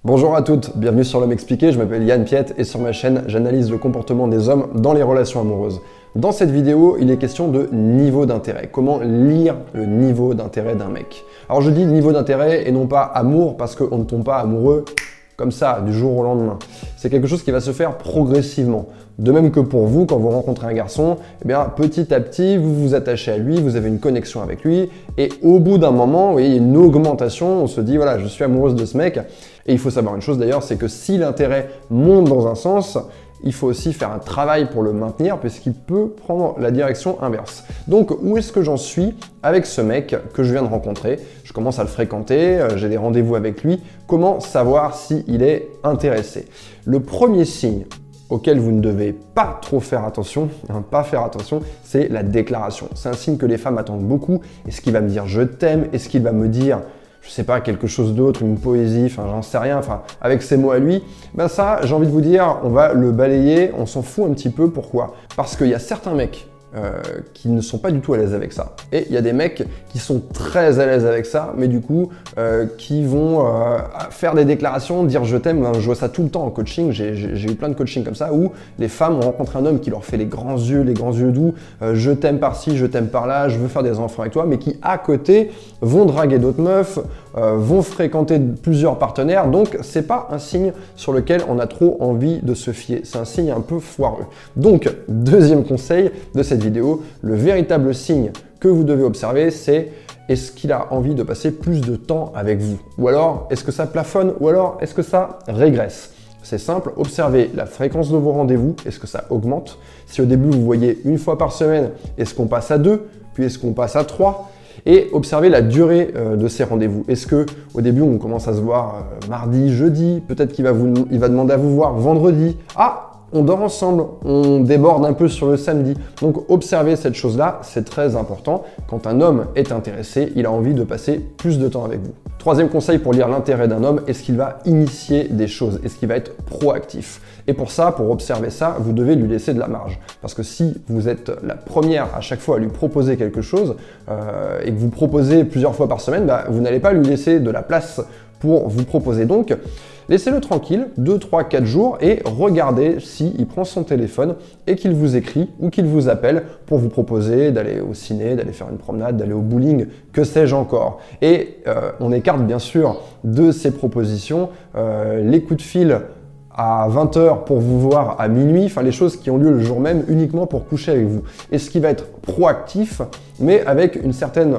Bonjour à toutes, bienvenue sur L'Homme Expliqué, je m'appelle Yann Piette et sur ma chaîne, j'analyse le comportement des hommes dans les relations amoureuses. Dans cette vidéo, il est question de niveau d'intérêt, comment lire le niveau d'intérêt d'un mec. Alors je dis niveau d'intérêt et non pas amour parce qu'on ne tombe pas amoureux comme ça, du jour au lendemain. C'est quelque chose qui va se faire progressivement. De même que pour vous, quand vous rencontrez un garçon, eh bien, petit à petit, vous vous attachez à lui, vous avez une connexion avec lui, et au bout d'un moment, vous voyez, il y a une augmentation, on se dit, voilà, je suis amoureuse de ce mec. Et il faut savoir une chose d'ailleurs, c'est que si l'intérêt monte dans un sens, il faut aussi faire un travail pour le maintenir puisqu'il peut prendre la direction inverse. Donc où est-ce que j'en suis avec ce mec que je viens de rencontrer? Je commence à le fréquenter, j'ai des rendez-vous avec lui. Comment savoir s'il est intéressé? Le premier signe auquel vous ne devez pas trop faire attention, c'est la déclaration. C'est un signe que les femmes attendent beaucoup. Est-ce qu'il va me dire je t'aime? Est-ce qu'il va me dire je sais pas, quelque chose d'autre, une poésie, enfin j'en sais rien, enfin avec ces mots à lui, ben ça, j'ai envie de vous dire, on va le balayer, on s'en fout un petit peu, pourquoi? Parce qu'il y a certains mecs qui ne sont pas du tout à l'aise avec ça. Et il y a des mecs qui sont très à l'aise avec ça, mais du coup, qui vont faire des déclarations, dire je t'aime. Je vois ça tout le temps en coaching, j'ai eu plein de coaching comme ça, où les femmes ont rencontré un homme qui leur fait les grands yeux doux, je t'aime par-ci, je t'aime par-là, je veux faire des enfants avec toi, mais qui à côté vont draguer d'autres meufs, vont fréquenter plusieurs partenaires, donc c'est pas un signe sur lequel on a trop envie de se fier, c'est un signe un peu foireux. Donc, deuxième conseil de cette vidéo, le véritable signe que vous devez observer, c'est est-ce qu'il a envie de passer plus de temps avec vous? Ou alors, est-ce que ça plafonne? Ou alors, est-ce que ça régresse? C'est simple, observez la fréquence de vos rendez-vous, est-ce que ça augmente? Si au début vous voyez une fois par semaine, est-ce qu'on passe à 2? Puis est-ce qu'on passe à 3? Et observez la durée de ces rendez-vous. Est-ce que au début on commence à se voir mardi, jeudi, peut-être qu'il va demander à vous voir vendredi. Ah, on dort ensemble, on déborde un peu sur le samedi. Donc observez cette chose-là, c'est très important. Quand un homme est intéressé, il a envie de passer plus de temps avec vous. Troisième conseil pour lire l'intérêt d'un homme, est-ce qu'il va initier des choses? Est-ce qu'il va être proactif? Et pour ça, pour observer ça, vous devez lui laisser de la marge. Parce que si vous êtes la première à chaque fois à lui proposer quelque chose et que vous proposez plusieurs fois par semaine, vous n'allez pas lui laisser de la place pour vous proposer. Donc, laissez-le tranquille, 2, 3, 4 jours et regardez s'il prend son téléphone et qu'il vous écrit ou qu'il vous appelle pour vous proposer d'aller au ciné, d'aller faire une promenade, d'aller au bowling, que sais-je encore. Et on écarte bien sûr de ces propositions les coups de fil à 20 h pour vous voir à minuit, enfin les choses qui ont lieu le jour même uniquement pour coucher avec vous. Et ce qui va être proactif, mais avec une certaine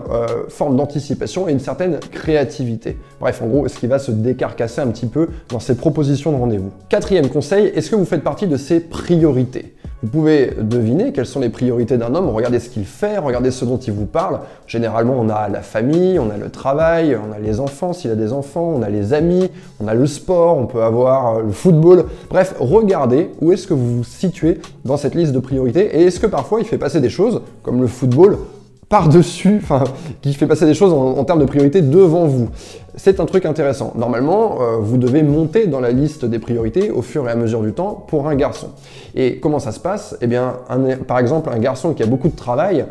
forme d'anticipation et une certaine créativité. Bref, en gros, est-ce qu'il va se décarcasser un petit peu dans ses propositions de rendez-vous. Quatrième conseil, est-ce que vous faites partie de ses priorités? Vous pouvez deviner quelles sont les priorités d'un homme, regardez ce qu'il fait, regardez ce dont il vous parle. Généralement, on a la famille, on a le travail, on a les enfants s'il a des enfants, on a les amis, on a le sport, on peut avoir le football. Bref, regardez où est-ce que vous vous situez dans cette liste de priorités et est-ce que parfois il fait passer des choses, comme le football, par-dessus, enfin, qui fait passer des choses en termes de priorité devant vous. C'est un truc intéressant. Normalement, vous devez monter dans la liste des priorités au fur et à mesure du temps pour un garçon. Et comment ça se passe? Eh bien, par exemple, un garçon qui a beaucoup de travail,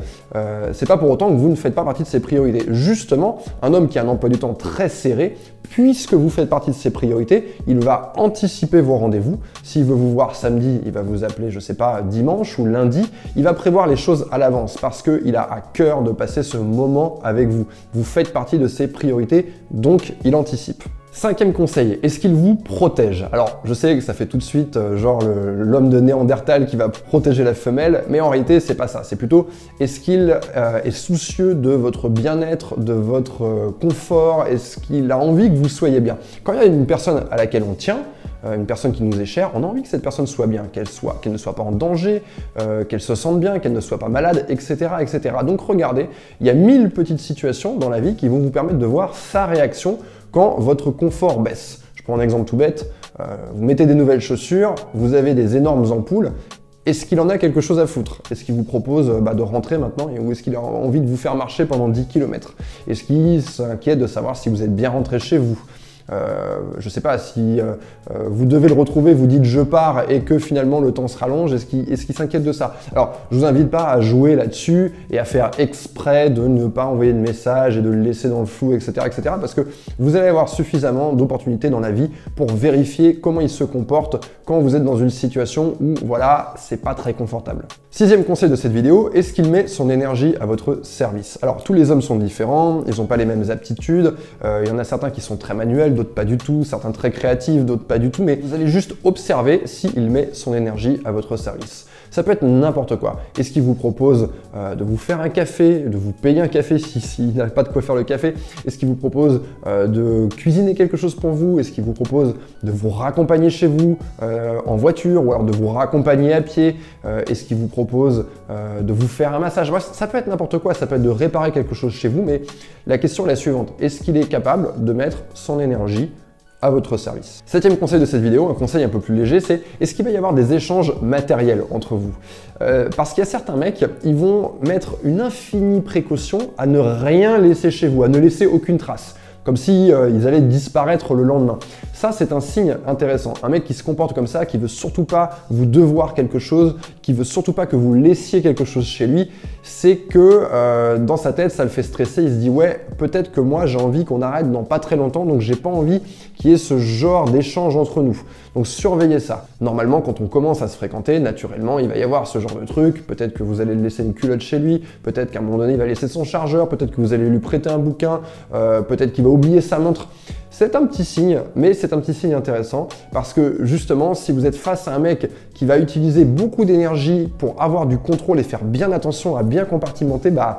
c'est pas pour autant que vous ne faites pas partie de ses priorités. Justement, un homme qui a un emploi du temps très serré, puisque vous faites partie de ses priorités, il va anticiper vos rendez-vous. S'il veut vous voir samedi, il va vous appeler, je sais pas, dimanche ou lundi. Il va prévoir les choses à l'avance parce qu'il a à cœur de passer ce moment avec vous. Vous faites partie de ses priorités, donc il anticipe. Cinquième conseil, est-ce qu'il vous protège? Alors, je sais que ça fait tout de suite genre l'homme de Néandertal qui va protéger la femelle, mais en réalité, c'est pas ça. C'est plutôt, est-ce qu'il est soucieux de votre bien-être, de votre confort? Est-ce qu'il a envie que vous soyez bien? Quand il y a une personne à laquelle on tient, une personne qui nous est chère, on a envie que cette personne soit bien, qu'elle ne soit pas en danger, qu'elle se sente bien, qu'elle ne soit pas malade, etc., etc. Donc regardez, il y a 1000 petites situations dans la vie qui vont vous permettre de voir sa réaction quand votre confort baisse. Je prends un exemple tout bête, vous mettez des nouvelles chaussures, vous avez des énormes ampoules, est-ce qu'il en a quelque chose à foutre? Est-ce qu'il vous propose de rentrer maintenant ou est-ce qu'il a envie de vous faire marcher pendant 10 km? Est-ce qu'il s'inquiète de savoir si vous êtes bien rentré chez vous? je sais pas, si vous devez le retrouver, vous dites je pars et que finalement le temps se rallonge, est-ce qu'il s'inquiète de ça? Alors, je vous invite pas à jouer là-dessus et à faire exprès de ne pas envoyer de message et de le laisser dans le flou, etc., parce que vous allez avoir suffisamment d'opportunités dans la vie pour vérifier comment il se comporte quand vous êtes dans une situation où, voilà, c'est pas très confortable. Sixième conseil de cette vidéo, est-ce qu'il met son énergie à votre service? Alors, tous les hommes sont différents, ils n'ont pas les mêmes aptitudes, il y en a certains qui sont très manuels, d'autres pas du tout, certains très créatifs, d'autres pas du tout, mais vous allez juste observer s'il met son énergie à votre service. Ça peut être n'importe quoi. Est-ce qu'il vous propose de vous faire un café, de vous payer un café s'il n'a pas de quoi faire le café? Est-ce qu'il vous propose de cuisiner quelque chose pour vous? Est-ce qu'il vous propose de vous raccompagner chez vous en voiture ou alors de vous raccompagner à pied? Est-ce qu'il vous propose de vous faire un massage? Ça peut être n'importe quoi, ça peut être de réparer quelque chose chez vous, mais la question est la suivante. Est-ce qu'il est capable de mettre son énergie à votre service? Septième conseil de cette vidéo, un conseil un peu plus léger, c'est est-ce qu'il va y avoir des échanges matériels entre vous? Parce qu'il y a certains mecs, ils vont mettre une infinie précaution à ne rien laisser chez vous, à ne laisser aucune trace, comme si ils allaient disparaître le lendemain. Ça, c'est un signe intéressant. Un mec qui se comporte comme ça, qui veut surtout pas vous devoir quelque chose, qui veut surtout pas que vous laissiez quelque chose chez lui, c'est que dans sa tête, ça le fait stresser. Il se dit ouais, peut-être que moi j'ai envie qu'on arrête dans pas très longtemps, donc j'ai pas envie qu'il y ait ce genre d'échange entre nous. Donc surveillez ça. Normalement, quand on commence à se fréquenter, naturellement, il va y avoir ce genre de truc. Peut-être que vous allez le laisser une culotte chez lui, peut-être qu'à un moment donné, il va laisser son chargeur, peut-être que vous allez lui prêter un bouquin, peut-être qu'il va oublier sa montre. C'est un petit signe, mais c'est un petit signe intéressant parce que justement, si vous êtes face à un mec qui va utiliser beaucoup d'énergie pour avoir du contrôle et faire bien attention à bien compartimenter, bah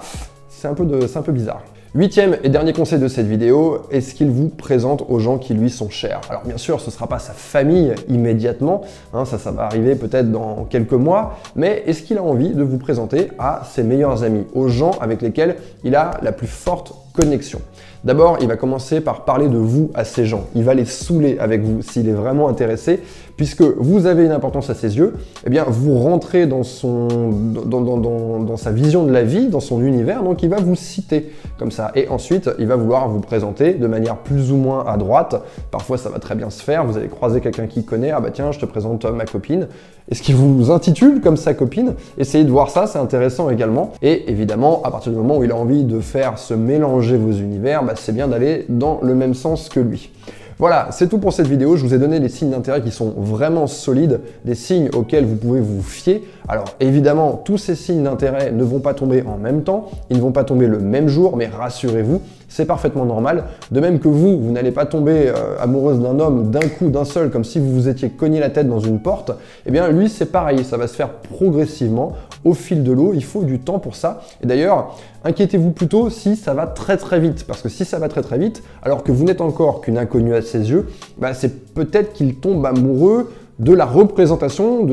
c'est un peu bizarre. Huitième et dernier conseil de cette vidéo, est-ce qu'il vous présente aux gens qui lui sont chers? Alors bien sûr, ce ne sera pas sa famille immédiatement, hein, ça va arriver peut-être dans quelques mois, mais est-ce qu'il a envie de vous présenter à ses meilleurs amis, aux gens avec lesquels il a la plus forte connexion? D'abord, il va commencer par parler de vous à ces gens. Il va les saouler avec vous s'il est vraiment intéressé, puisque vous avez une importance à ses yeux, eh bien vous rentrez dans sa vision de la vie, dans son univers, donc il va vous citer comme ça. Et ensuite, il va vouloir vous présenter de manière plus ou moins à droite. Parfois, ça va très bien se faire. Vous allez croiser quelqu'un qui connaît. Ah bah tiens, je te présente ma copine. Est-ce qu'il vous intitule comme sa copine? Essayez de voir ça, c'est intéressant également. Et évidemment, à partir du moment où il a envie de faire se mélanger vos univers, bah, c'est bien d'aller dans le même sens que lui. Voilà, c'est tout pour cette vidéo. Je vous ai donné des signes d'intérêt qui sont vraiment solides, des signes auxquels vous pouvez vous fier. Alors évidemment, tous ces signes d'intérêt ne vont pas tomber en même temps, ils ne vont pas tomber le même jour, mais rassurez-vous, c'est parfaitement normal. De même que vous n'allez pas tomber amoureuse d'un homme d'un coup, d'un seul, comme si vous vous étiez cogné la tête dans une porte, eh bien lui c'est pareil, ça va se faire progressivement au fil de l'eau, il faut du temps pour ça. Et d'ailleurs, inquiétez-vous plutôt si ça va très très vite, parce que si ça va très très vite, alors que vous n'êtes encore qu'une inconnue à ses yeux, bah, c'est peut-être qu'il tombe amoureux de la représentation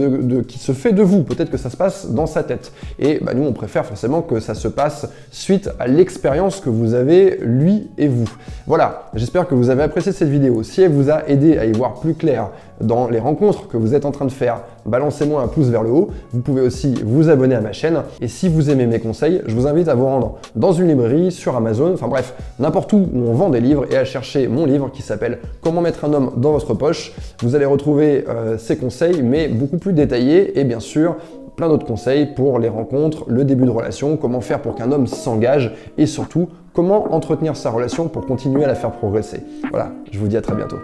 qui se fait de vous. Peut-être que ça se passe dans sa tête. Et bah, nous, on préfère forcément que ça se passe suite à l'expérience que vous avez, lui et vous. Voilà, j'espère que vous avez apprécié cette vidéo. Si elle vous a aidé à y voir plus clair dans les rencontres que vous êtes en train de faire, balancez-moi un pouce vers le haut. Vous pouvez aussi vous abonner à ma chaîne. Et si vous aimez mes conseils, je vous invite à vous rendre dans une librairie, sur Amazon, enfin bref, n'importe où on vend des livres et à chercher mon livre qui s'appelle « Comment mettre un homme dans votre poche ». Vous allez retrouver ces conseils, mais beaucoup plus détaillés et bien sûr, plein d'autres conseils pour les rencontres, le début de relation, comment faire pour qu'un homme s'engage et surtout, comment entretenir sa relation pour continuer à la faire progresser. Voilà, je vous dis à très bientôt.